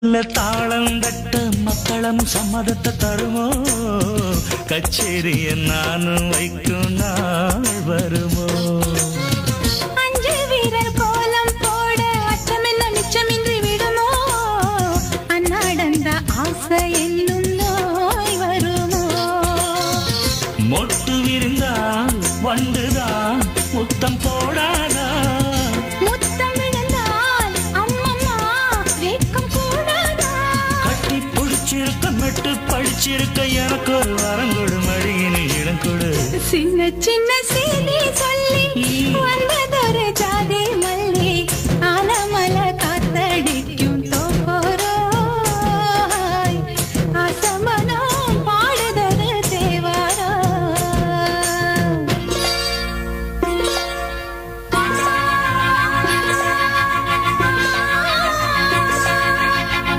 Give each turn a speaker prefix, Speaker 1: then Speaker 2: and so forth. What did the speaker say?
Speaker 1: தாளம் தட்ட மக்களும் சம்மதத்தை தருமோ கச்சேரிய நானும் வைக்கும் நாள் வருமோ
Speaker 2: அஞ்சு வீரர் கோலம் போட அச்சமென்ன மிச்சமின்றி விடுமோ அந்நாடந்த ஆசை என்னும் நோய் வருமோ
Speaker 1: மொட்டு விரிந்தால் வண்டுதான் முத்தம் போடாதா
Speaker 2: முத்தம் விழுந்தால் அம்மம்மா வேக்கம் கூடாதா
Speaker 1: கட்டி பிடிச்சிருக்க மெட்டு படிச்சிருக்க எனக்கு ஒரு வரம் கொடு மடியினு இடம் கொடு
Speaker 2: சின்ன சின்ன செய்தி சொல்லி வந்தது